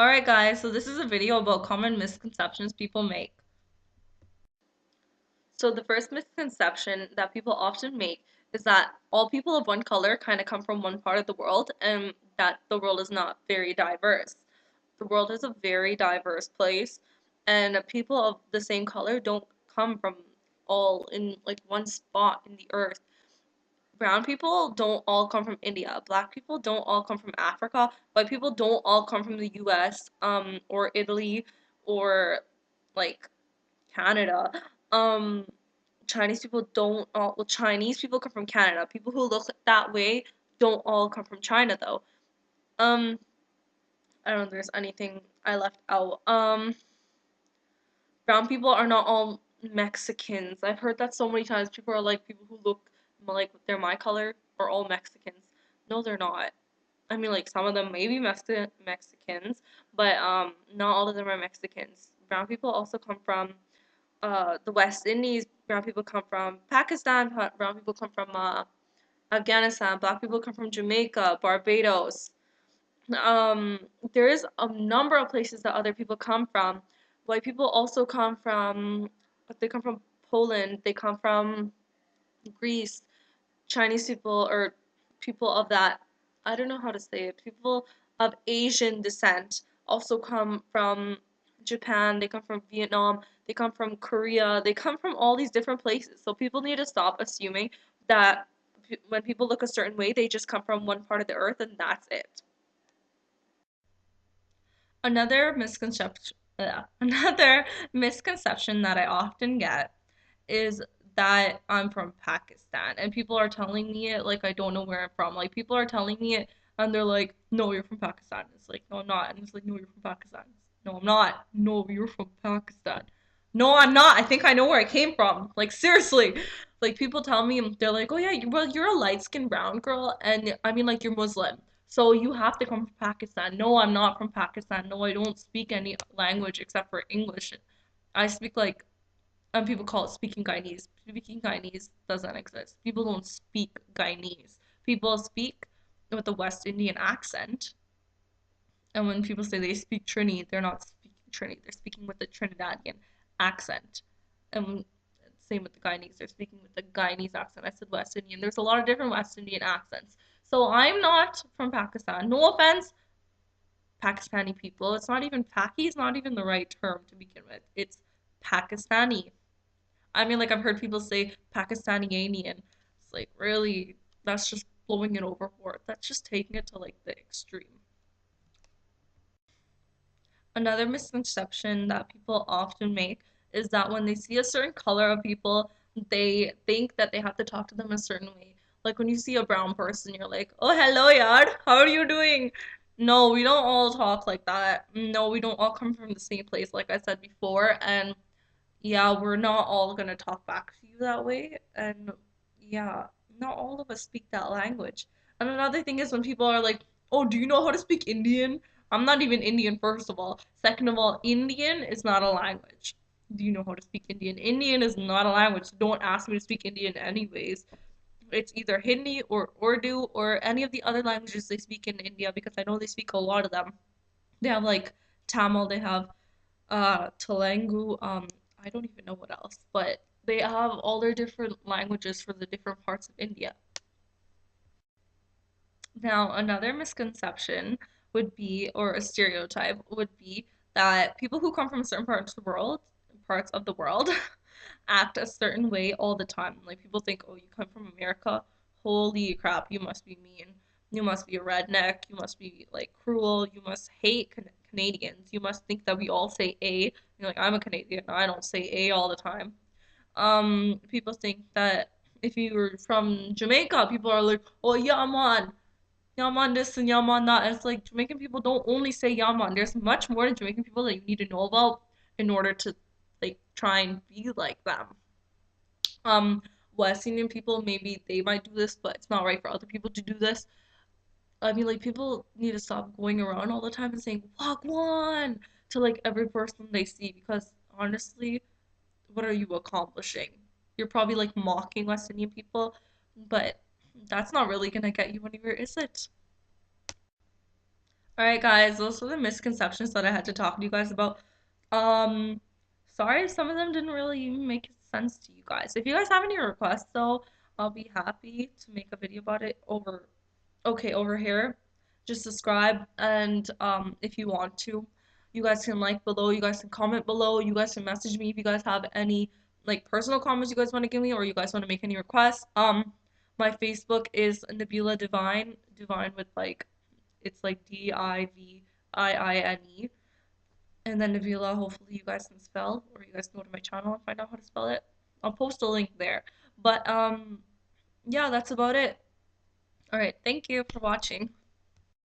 Alright guys, so this is a video about common misconceptions people make. So the first misconception that people often make is that all people of one color kind of come from one part of the world and that the world is not very diverse. The world is a very diverse place and people of the same color don't come from all in like one spot in the earth. Brown people don't all come from India. Black people don't all come from Africa. White people don't all come from the US, or Italy, or like Canada. Um, Chinese people don't all, well, Chinese people come from Canada. People who look that way don't all come from China though. Um, I don't know if there's anything I left out. Brown people are not all Mexicans. I've heard that so many times. People are like, people who look like they're my color are all Mexicans. No, they're not. I mean, like some of them may be Mexicans, but not all of them are Mexicans. Brown people also come from the West Indies. Brown people come from Pakistan. Brown people come from Afghanistan. Black people come from Jamaica, Barbados. Um, there is a number of places that other people come from. White people also come from, they come from Poland, they come from Greece. Chinese people or people of that, I don't know how to say it, people of Asian descent also come from Japan, they come from Vietnam, they come from Korea, they come from all these different places. So people need to stop assuming that when people look a certain way, they just come from one part of the earth and that's it. Another misconception, another misconception that I often get is that I'm from Pakistan, and people are telling me it like I don't know where I'm from. Like people are telling me it, and they're like, "No, you're from Pakistan." It's like, "No, I'm not," and it's like, "No, you're from Pakistan." No, I'm not. No, you're from Pakistan. No, I'm not. I think I know where I came from. Like seriously, like people tell me they're like, "Oh yeah, well you're a light-skinned brown girl," and I mean like you're Muslim. So you have to come from Pakistan. No, I'm not from Pakistan. No, I don't speak any language except for English. I speak like people call it speaking Guyanese. Speaking Guyanese doesn't exist. People don't speak Guyanese. People speak with a West Indian accent. And when people say they speak Trini, they're not speaking Trini. They're speaking with a Trinidadian accent. And same with the Guyanese. They're speaking with the Guyanese accent. I said West Indian. There's a lot of different West Indian accents. So I'm not from Pakistan. No offense, Pakistani people. It's not even Paki is not even the right term to begin with. It's Pakistani. I mean, like I've heard people say Pakistani-Anian. It's like really, that's just blowing it overboard. That's just taking it to like the extreme. Another misconception that people often make is that when they see a certain color of people, they think that they have to talk to them a certain way. Like when you see a brown person, you're like, "Oh, hello, yard. How are you doing?" No, we don't all talk like that. No, we don't all come from the same place, like I said before. And yeah, we're not all gonna talk back to you that way. And yeah, not all of us speak that language. And another thing is when people are like, "Oh, do you know how to speak Indian?" I'm not even Indian, first of all. Second of all, Indian is not a language. Do you know how to speak Indian? Indian is not a language. So don't ask me to speak Indian anyways. It's either Hindi or Urdu or any of the other languages they speak in India because I know they speak a lot of them. They have like Tamil, they have Telugu, I don't even know what else, but they have all their different languages for the different parts of India. Now, another misconception would be, or a stereotype would be that people who come from certain parts of the world, act a certain way all the time. Like people think, oh, you come from America, holy crap, you must be mean. You must be a redneck. You must be like cruel. You must hate Canadians. You must think that we all say A. You're like, I'm a Canadian. I don't say A all the time. People think that if you were from Jamaica, people are like, oh yeah, man, Yaman this and Yaman that. And it's like Jamaican people don't only say Yaman. There's much more to Jamaican people that you need to know about in order to like try and be like them. Um, West Indian people maybe they might do this, but it's not right for other people to do this. I mean, like people need to stop going around all the time and saying "Wagwan" to like every person they see because honestly, what are you accomplishing? You're probably like mocking West Indian people, but that's not really gonna get you anywhere, is it? All right, guys, those were the misconceptions that I had to talk to you guys about. Um, Sorry if some of them didn't really make sense to you guys. If you guys have any requests, though, I'll be happy to make a video about it over here. Just subscribe, and if you want to, you guys can like below, you guys can comment below, you guys can message me if you guys have any like personal comments you guys want to give me or you guys want to make any requests. My Facebook is Nabila Divine, Divine with like it's like Diviine. And then Nabila, hopefully you guys can spell, or you guys can go to my channel and find out how to spell it. I'll post a link there. But yeah, that's about it. All right, thank you for watching.